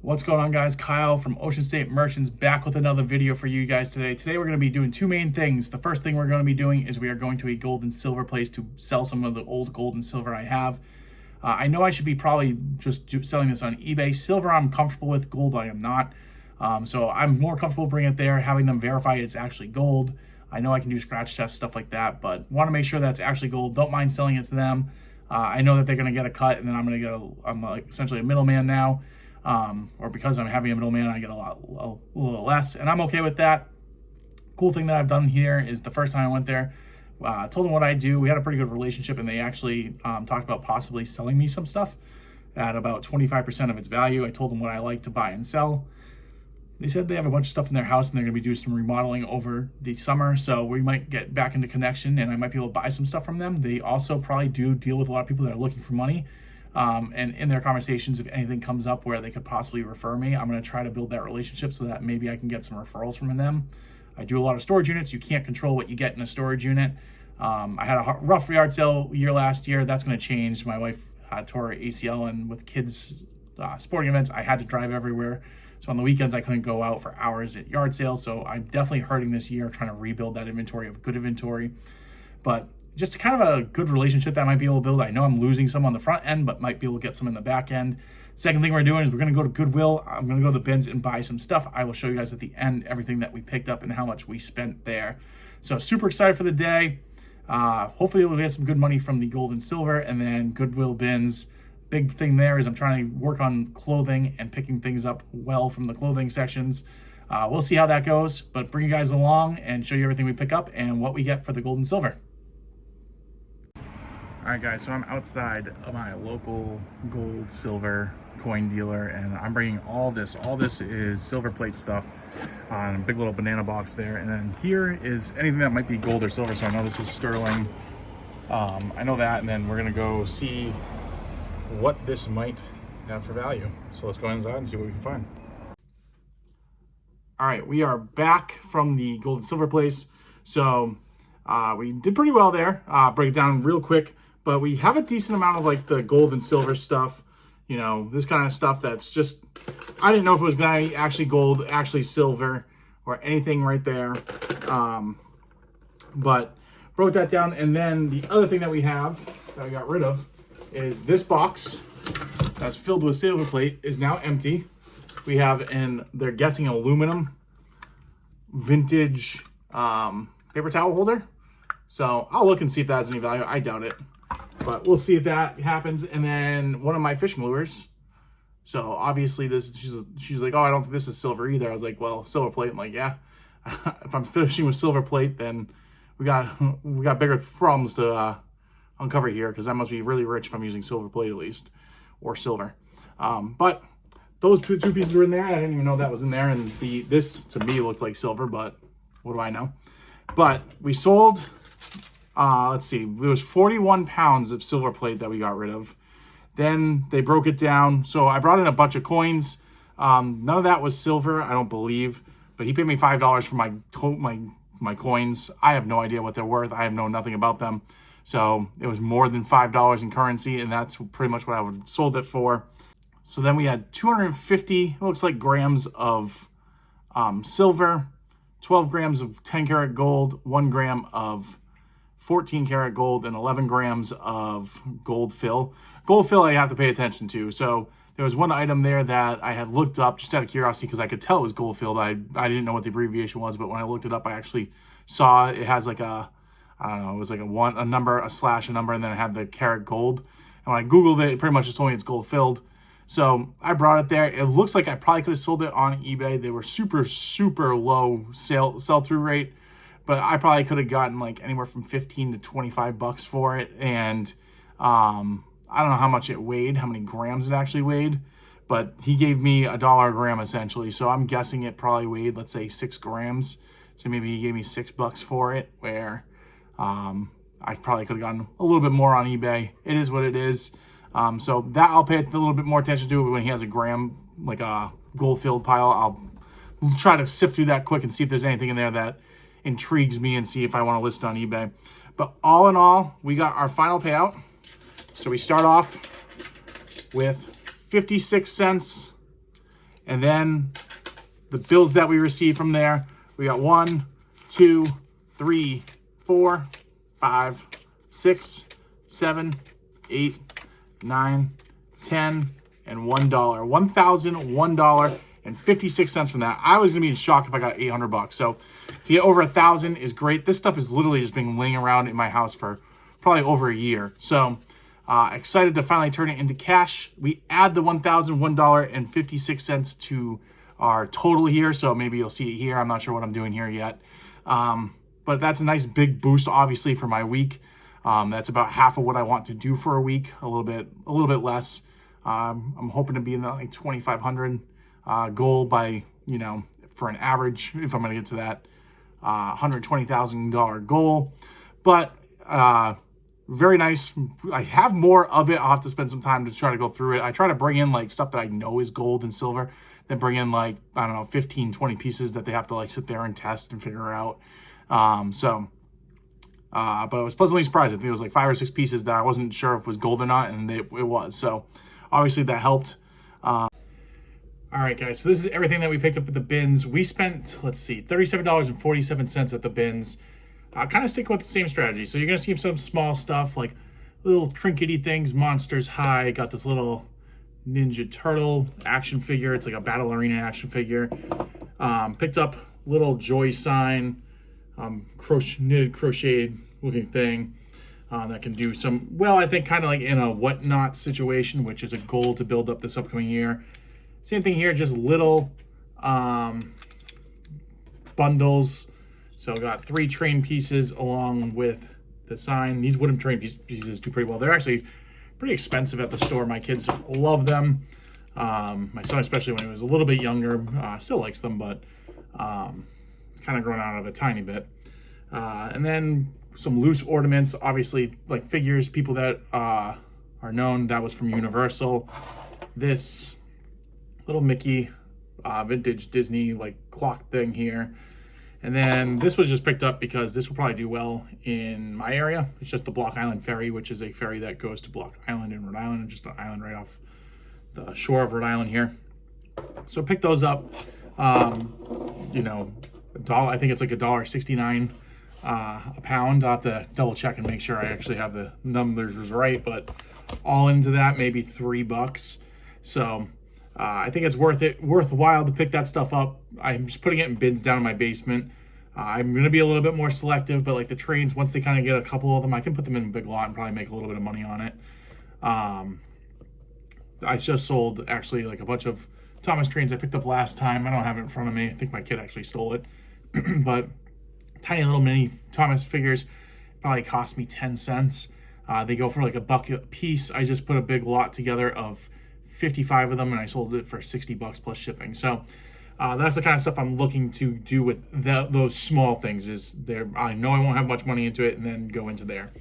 What's going on, guys? Kyle from Ocean State Merchants back with another video for you guys today. Today we're going to be doing two main things. The first thing we're going to be doing is we are going to a gold and silver place to sell some of the old gold and silver I have. I know I should be probably just selling this on eBay. Silver I'm comfortable with, gold I am not. So I'm more comfortable bringing it there, having them verify it's actually gold. I know I can do scratch tests, stuff like that, but want to make sure that's actually gold. Don't mind selling it to them. I know that they're going to get a cut, and then I'm going to get I'm like essentially a middleman now. Or because I'm having a middleman, I get a little less, and I'm okay with that. Cool thing that I've done here is the first time I went there, I told them what I do. We had a pretty good relationship, and they actually talked about possibly selling me some stuff at about 25% of its value. I told them what I like to buy and sell. They said they have a bunch of stuff in their house, and they're going to be doing some remodeling over the summer, so we might get back into connection, and I might be able to buy some stuff from them. They also probably do deal with a lot of people that are looking for money. And in their conversations, if anything comes up where they could possibly refer me, I'm going to try to build that relationship so that maybe I can get some referrals from them. I do a lot of storage units. You can't control what you get in a storage unit. I had a rough yard sale year last year. That's going to change. My wife tore her ACL, and with kids' sporting events, I had to drive everywhere. So on the weekends, I couldn't go out for hours at yard sales. So I'm definitely hurting this year trying to rebuild that inventory of good inventory. But just kind of a good relationship that I might be able to build. I know I'm losing some on the front end, but might be able to get some in the back end. Second thing we're doing is we're going to go to Goodwill. I'm going to go to the bins and buy some stuff. I will show you guys at the end everything that we picked up and how much we spent there. So super excited for the day. Hopefully we'll get some good money from the gold and silver, and then Goodwill Bins. Big thing there is I'm trying to work on clothing and picking things up well from the clothing sections. We'll see how that goes, but bring you guys along and show you everything we pick up and what we get for the gold and silver. All right, guys, so I'm outside of my local gold, silver coin dealer, and I'm bringing all this. All this is silver plate stuff on a big little banana box there. And then here is anything that might be gold or silver. So I know this is sterling. I know that, and then we're gonna go see what this might have for value. So let's go inside and see what we can find. All right, we are back from the gold and silver place. So we did pretty well there. Break it down real quick. But we have a decent amount of like the gold and silver stuff, you know, this kind of stuff that's just, I didn't know if it was going to be actually gold, actually silver, or anything right there. But broke that down. And then the other thing that we have, that we got rid of, is this box that's filled with silver plate is now empty. We have, and they're guessing, aluminum vintage paper towel holder. So I'll look and see if that has any value. I doubt it, but we'll see if that happens. And then one of my fishing lures. So obviously this, she's like, oh, I don't think this is silver either. I was like, well, silver plate. I'm like, yeah, if I'm fishing with silver plate, then we got bigger problems to uncover here, because I must be really rich if I'm using silver plate at least, or silver. But those two pieces were in there. I didn't even know that was in there. And this to me looked like silver, but what do I know? But we sold, let's see, there was 41 pounds of silver plate that we got rid of. Then they broke it down. So I brought in a bunch of coins. None of that was silver, I don't believe. But he paid me $5 for my coins. I have no idea what they're worth. I have nothing about them. So it was more than $5 in currency, and that's pretty much what I would have sold it for. So then we had 250, it looks like, grams of silver, 12 grams of 10 karat gold, 1 gram of 14 karat gold, and 11 grams of gold fill. Gold fill I have to pay attention to. So there was one item there that I had looked up just out of curiosity, because I could tell it was gold filled. I didn't know what the abbreviation was, but when I looked it up, I actually saw it has like a, I don't know, it was like a number, a slash, a number, and then it had the karat gold. And when I Googled it, it pretty much just told me it's gold filled. So I brought it there. It looks like I probably could have sold it on eBay. They were super low sell-through rate, but I probably could have gotten like anywhere from 15 to 25 bucks for it. And I don't know how much it weighed, how many grams it actually weighed, but he gave me $1 a gram essentially. So I'm guessing it probably weighed, let's say, 6 grams. So maybe he gave me $6 for it, where I probably could have gotten a little bit more on eBay. It is what it is. So that I'll pay a little bit more attention to. But when he has a gram, like a gold filled pile, I'll try to sift through that quick and see if there's anything in there that intrigues me and see if I want to list it on eBay. But all in all, we got our final payout. So we start off with 56 cents And then the bills that we received from there, we got 1, 2, 3, 4, 5, 6, 7, 8, 9, 10, and $1. $1,001.56 from that. I was gonna be in shock if I got $800. So to get over 1,000 is great. This stuff is literally just been laying around in my house for probably over a year. So excited to finally turn it into cash. We add the $1,001.56 to our total here. So maybe you'll see it here. I'm not sure what I'm doing here yet. But that's a nice big boost, obviously, for my week. That's about half of what I want to do for a week, a little bit less. I'm hoping to be in the like 2,500 goal by, you know, for an average, if I'm going to get to that $120,000 goal. But very nice. I have more of it. I'll have to spend some time to try to go through it. I try to bring in like stuff that I know is gold and silver, then bring in like, I don't know, 15, 20 pieces that they have to like sit there and test and figure out. But I was pleasantly surprised. I think it was like 5 or 6 pieces that I wasn't sure if it was gold or not, and it was. So obviously that helped. All right, guys, so this is everything that we picked up at the bins. We spent, let's see, $37.47 at the bins. Kind of sticking with the same strategy. So you're going to see some small stuff, like little trinkety things. Monsters High. Got this little Ninja Turtle action figure. It's like a Battle Arena action figure. Picked up little Joy sign, knitted crocheted looking thing that can do some, well, I think kind of like in a whatnot situation, which is a goal to build up this upcoming year. Same thing here, just little bundles. So I got 3 train pieces along with the sign. These wooden train pieces do pretty well. They're actually pretty expensive at the store. My kids love them. My son, especially when he was a little bit younger, still likes them, but kind of grown out of it a tiny bit. And then some loose ornaments, obviously like figures, people that are known. That was from Universal. This little Mickey vintage Disney like clock thing here. And then this was just picked up because this will probably do well in my area. It's just the Block Island Ferry, which is a ferry that goes to Block Island in Rhode Island, just an island right off the shore of Rhode Island here. So pick those up. You know, I think it's like $1.69 a pound. I'll have to double check and make sure I actually have the numbers right, but all into that, maybe $3. So I think it's worthwhile to pick that stuff up. I'm just putting it in bins down in my basement. I'm going to be a little bit more selective, but like the trains, once they kind of get a couple of them, I can put them in a big lot and probably make a little bit of money on it. I just sold actually like a bunch of Thomas trains I picked up last time. I don't have it in front of me. I think my kid actually stole it. But tiny little mini Thomas figures probably cost me 10 cents. They go for like $1 a piece. I just put a big lot together of 55 of them, and I sold it for $60 plus shipping. So that's the kind of stuff I'm looking to do with those small things. I know I won't have much money into it, and then go into there.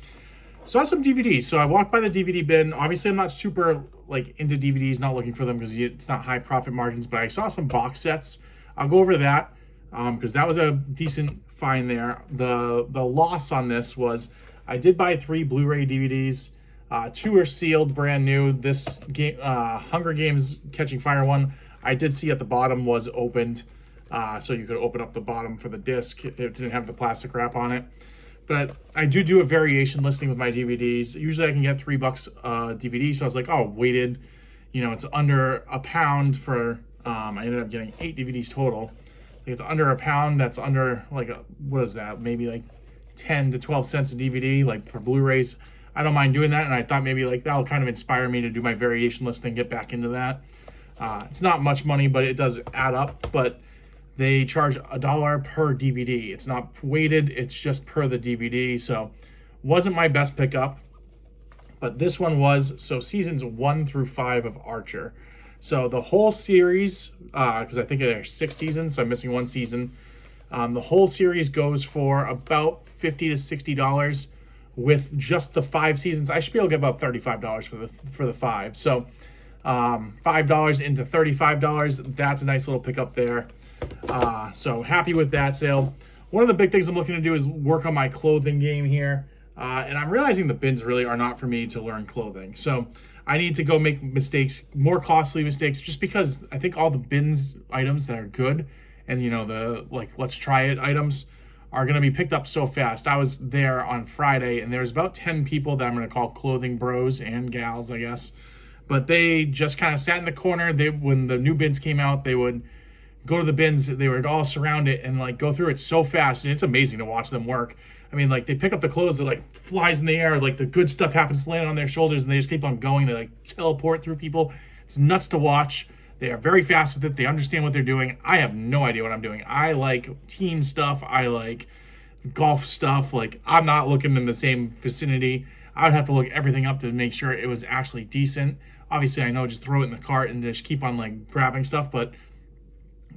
So I have some DVDs. So I walked by the DVD bin. Obviously, I'm not super like into DVDs, not looking for them because it's not high profit margins. But I saw some box sets. I'll go over that because that was a decent find there. The loss on this was I did buy 3 Blu-ray DVDs. 2 are sealed, brand new. This game, Hunger Games Catching Fire one, I did see at the bottom was opened. So you could open up the bottom for the disc. It didn't have the plastic wrap on it. But I do a variation listing with my DVDs. Usually I can get $3 DVD. So I was like, oh, weighted. You know, it's under a pound for, I ended up getting 8 DVDs total. Like it's under a pound. That's under like, what is that? Maybe like 10 to 12 cents a DVD, like for Blu-rays. I don't mind doing that, and I thought maybe like that'll kind of inspire me to do my variation list and get back into that. It's not much money, but it does add up. But they charge $1 per DVD. It's not weighted, it's just per the DVD. So wasn't my best pickup, but this one was. So seasons 1 through 5 of Archer. So the whole series, because I think there's 6 seasons, so I'm missing 1 season. The whole series goes for about $50 to $60. With just the 5 seasons, I should be able to get about $35 for the 5. So $5 into $35, that's a nice little pickup there. So happy with that sale. One of the big things I'm looking to do is work on my clothing game here. And I'm realizing the bins really are not for me to learn clothing. So I need to go make mistakes, more costly mistakes, just because I think all the bins items that are good and, you know, the like let's try it items are going to be picked up so fast. I was there on Friday and there's about 10 people that I'm going to call clothing bros and gals, I guess. But they just kind of sat in the corner. When the new bins came out, they would go to the bins. They would all surround it and like go through it so fast. And it's amazing to watch them work. I mean, like they pick up the clothes, it like flies in the air. Like the good stuff happens to land on their shoulders and they just keep on going. They like teleport through people. It's nuts to watch. They are very fast with it. They understand what they're doing. I have no idea what I'm doing. I like team stuff. I like golf stuff. Like I'm not looking in the same vicinity. I would have to look everything up to make sure it was actually decent. Obviously, I know just throw it in the cart and just keep on like grabbing stuff, but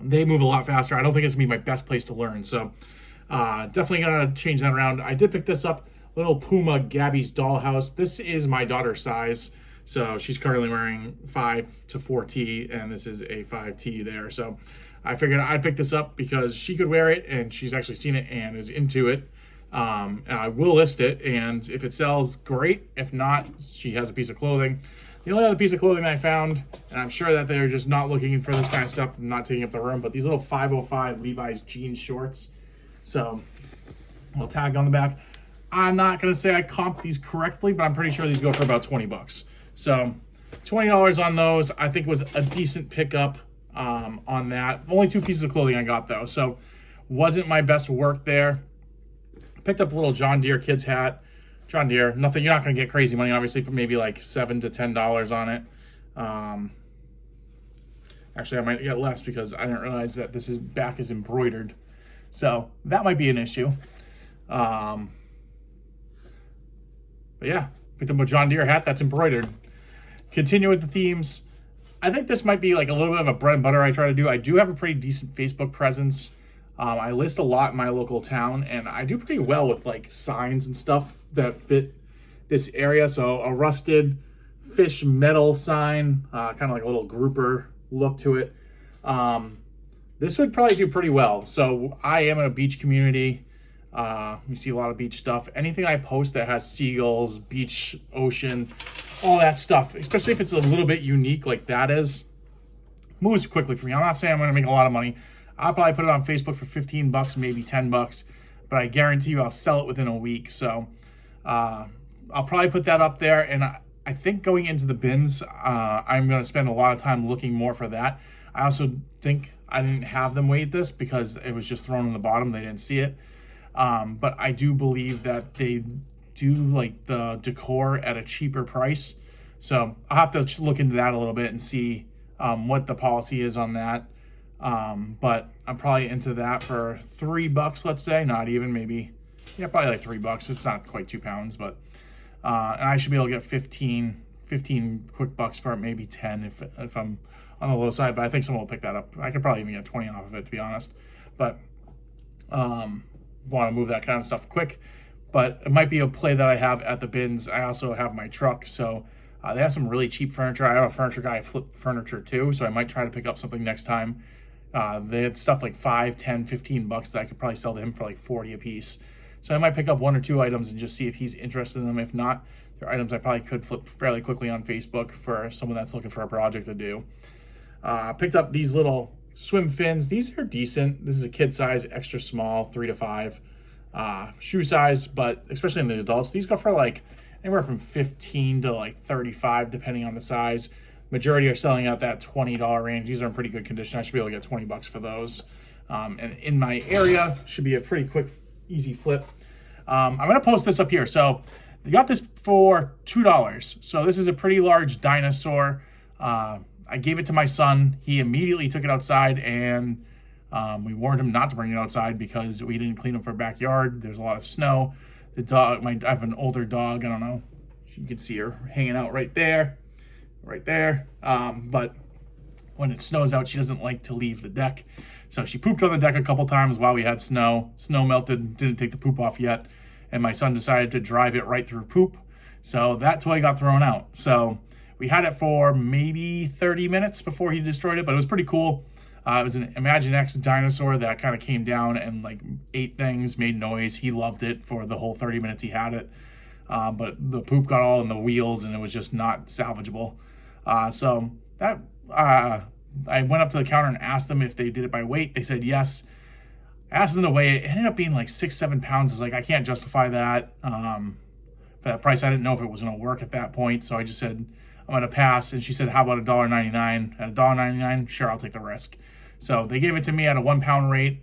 they move a lot faster. I don't think it's gonna be my best place to learn. So definitely gonna change that around. I did pick this up, little Puma Gabby's Dollhouse. This is my daughter's size. So she's currently wearing 5 to 4T and this is a 5T there. So I figured I'd pick this up because she could wear it and she's actually seen it and is into it. And I will list it, and if it sells, great. If not, she has a piece of clothing. The only other piece of clothing I found, and I'm sure that they're just not looking for this kind of stuff and not taking up the room, but these little 505 Levi's jean shorts. So I'll tag on the back. I'm not going to say I comped these correctly, but I'm pretty sure these go for about 20 bucks. So $20 on those. I think was a decent pickup on that. Only 2 pieces of clothing I got though, so wasn't my best work there. Picked up a little John Deere kids hat. John Deere, nothing, you're not going to get crazy money, obviously, but maybe like $7 to $10 on it. Actually, I might get less because I didn't realize that back is embroidered. So that might be an issue. But yeah, picked up a John Deere hat that's embroidered. Continue with the themes. I think this might be like a little bit of a bread and butter I try to do. I do have a pretty decent Facebook presence. I list a lot in my local town, and I do pretty well with like signs and stuff that fit this area. So a rusted fish metal sign, kind of like a little grouper look to it. This would probably do pretty well. So I am in a beach community. You see a lot of beach stuff. Anything I post that has seagulls, beach, ocean, all that stuff, especially if it's a little bit unique like that is, moves quickly for me. I'm not saying I'm going to make a lot of money. I'll probably put it on Facebook for 15 bucks, maybe 10 bucks, but I guarantee you I'll sell it within a week. So I'll probably put that up there. And I think going into the bins, I'm going to spend a lot of time looking more for that. I also think I didn't have them weight this because it was just thrown on the bottom. They didn't see it. But I do believe that they do like the decor at a cheaper price. So I'll have to look into that a little bit and see what the policy is on that. But I'm probably into that for $3, let's say, not even, maybe, yeah, probably like $3. It's not quite 2 pounds, but, and I should be able to get 15 quick bucks for it, maybe 10 if I'm on the low side, but I think someone will pick that up. I could probably even get 20 off of it, to be honest, but, want to move that kind of stuff quick, but it might be a play that I have at the bins. I also have my truck, so they have some really cheap furniture. I have a furniture guy flip furniture too, so I might try to pick up something next time. They had stuff like 5, 10, 15 bucks that I could probably sell to him for like 40 a piece. So I might pick up 1 or 2 items and just see if he's interested in them. If not, they're items I probably could flip fairly quickly on Facebook for someone that's looking for a project to do. Picked up these little swim fins. These are decent. This is a kid size, extra small, 3 to 5 shoe size, but especially in the adults, these go for like anywhere from 15 to like 35 depending on the size. Majority are selling out that $20 range. These are in pretty good condition. I should be able to get 20 bucks for those. And in my area, should be a pretty quick, easy flip. I'm going to post this up here. So they got this for $2. So this is a pretty large dinosaur. I gave it to my son. He immediately took it outside, and we warned him not to bring it outside because we didn't clean up our backyard. There's a lot of snow. The dog, I have an older dog. I don't know. You can see her hanging out right there. But when it snows out, she doesn't like to leave the deck. So she pooped on the deck a couple times while we had snow. Snow melted, didn't take the poop off yet. And my son decided to drive it right through poop. So that toy got thrown out. So we had it for maybe 30 minutes before he destroyed it, but it was pretty cool. It was an Imaginext dinosaur that kind of came down and like ate things, made noise. He loved it for the whole 30 minutes he had it. but the poop got all in the wheels and it was just not salvageable. So that I went up to the counter and asked them if they did it by weight. They said yes. I asked them to weigh it. It ended up being like 6-7 pounds. It's like, I can't justify that for that price. I didn't know if it was going to work at that point, so I just said I'm going to pass. And she said, how about $1.99? At $1.99, sure, I'll take the risk. So they gave it to me at a 1 pound rate.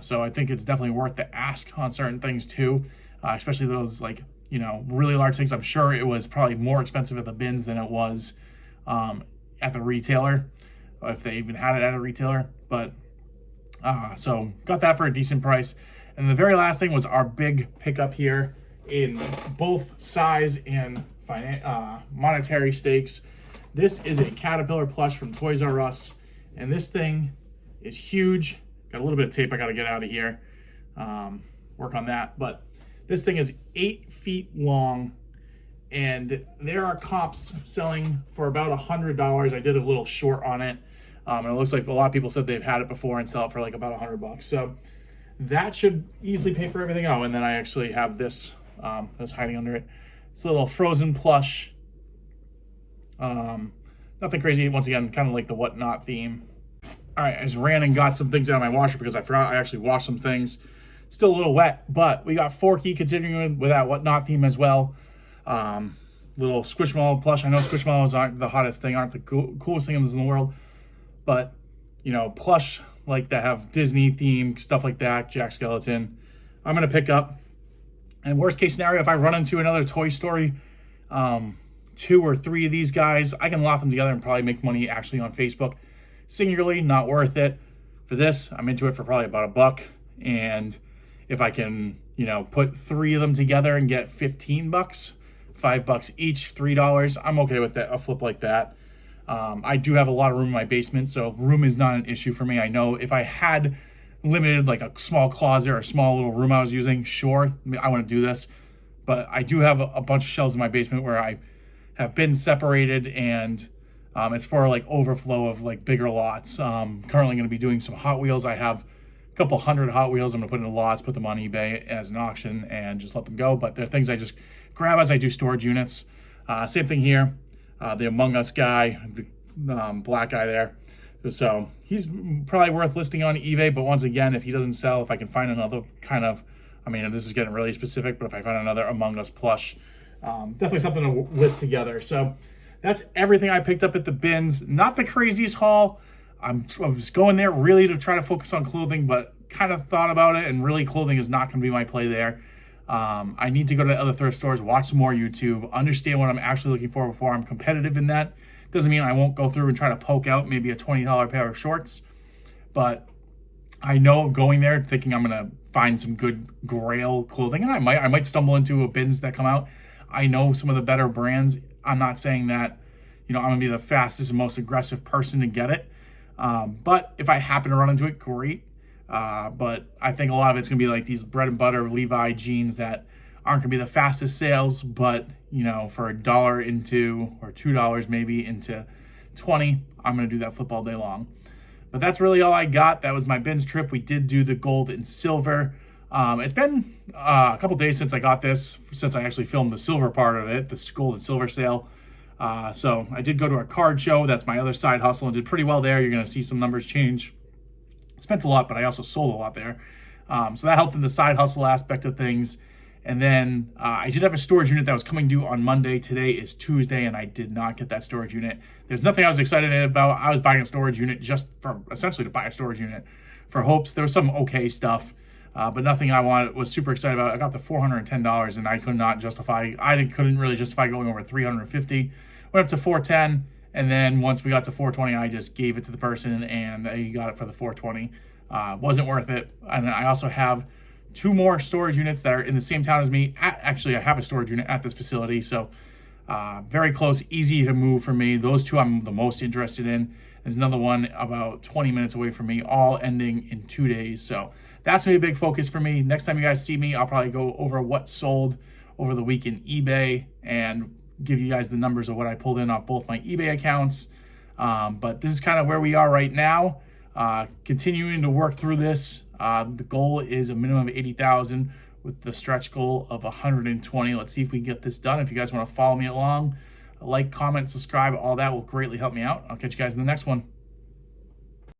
So I think it's definitely worth the ask on certain things too, especially those like, you know, really large things. I'm sure it was probably more expensive at the bins than it was at the retailer, if they even had it at a retailer. But so got that for a decent price. And the very last thing was our big pickup here in both size and monetary stakes. This is a Caterpillar plush from Toys R Us, and this thing is huge. Got a little bit of tape I got to get out of here, work on that. But this thing is 8 feet long, and there are comps selling for about $100. I did a little short on it. And it looks like a lot of people said they've had it before and sell it for like about $100. So that should easily pay for everything. Oh, and then I actually have this that's hiding under it. It's a little Frozen plush. Nothing crazy. Once again, kind of like the whatnot theme. All right, I just ran and got some things out of my washer because I forgot I actually washed some things. Still a little wet, but we got Forky continuing with that whatnot theme as well. Little Squishmallow plush. I know Squishmallows aren't the hottest thing, aren't the coolest things in the world. But, you know, plush like that have Disney theme, stuff like that, Jack Skeleton, I'm going to pick up. And worst case scenario, if I run into another Toy Story, 2 or 3 of these guys, I can lock them together and probably make money actually on Facebook. Singularly, not worth it. For this, I'm into it for probably about $1. And if I can, you know, put 3 of them together and get $15, $5 each, $3, I'm okay with that. A flip like that. I do have a lot of room in my basement, so room is not an issue for me. I know if I had limited, like a small closet or a small little room I was using, sure, I want to do this. But I do have a bunch of shelves in my basement where I have been separated, and it's for like overflow of like bigger lots. Currently going to be doing some Hot Wheels. I have a couple hundred Hot Wheels. I'm going to put in lots, put them on eBay as an auction, and just let them go. But they're things I just grab as I do storage units. Same thing here. The Among Us guy, the black guy there. So he's probably worth listing on eBay, but once again, if he doesn't sell, if I can find another kind of, I mean, this is getting really specific, but if I find another Among Us plush, definitely something to list together. So that's everything I picked up at the bins. Not the craziest haul. I was going there really to try to focus on clothing, but kind of thought about it, and really clothing is not going to be my play there. I need to go to other thrift stores, watch some more YouTube, understand what I'm actually looking for before I'm competitive in that. Doesn't mean I won't go through and try to poke out maybe a $20 pair of shorts, but I know going there thinking I'm going to find some good grail clothing, and I might stumble into a bins that come out. I know some of the better brands. I'm not saying that, you know, I'm going to be the fastest and most aggressive person to get it, but if I happen to run into it, great. But I think a lot of it's going to be like these bread and butter Levi jeans that aren't going to be the fastest sales, but, you know, for $1 into, or $2 maybe into 20, I'm going to do that flip all day long. But that's really all I got. That was my bins trip. We did do the gold and silver. It's been a couple days since I got this, since I actually filmed the silver part of it, the gold and silver sale. So I did go to a card show. That's my other side hustle, and did pretty well there. You're going to see some numbers change. Spent a lot, but I also sold a lot there. So that helped in the side hustle aspect of things. And then I did have a storage unit that was coming due on Monday. Today is Tuesday, and I did not get that storage unit. There's nothing I was excited about. I was buying a storage unit just for, essentially to buy a storage unit for hopes. There was some okay stuff, but nothing I was super excited about. I got the $410, and I couldn't really justify going over $350. Went up to $410. And then once we got to $420, I just gave it to the person, and they got it for the $420. Wasn't worth it. And I also have 2 more storage units that are in the same town as me. Actually, I have a storage unit at this facility, so very close, easy to move for me. Those 2 I'm the most interested in. There's another one about 20 minutes away from me, all ending in 2 days. So that's going to be a big focus for me. Next time you guys see me, I'll probably go over what sold over the week in eBay and give you guys the numbers of what I pulled in off both my eBay accounts. But this is kind of where we are right now. Continuing to work through this. The goal is a minimum of 80,000. with the stretch goal of 120. Let's see if we can get this done. If you guys want to follow me along, like, comment, subscribe, all that will greatly help me out. I'll catch you guys in the next one.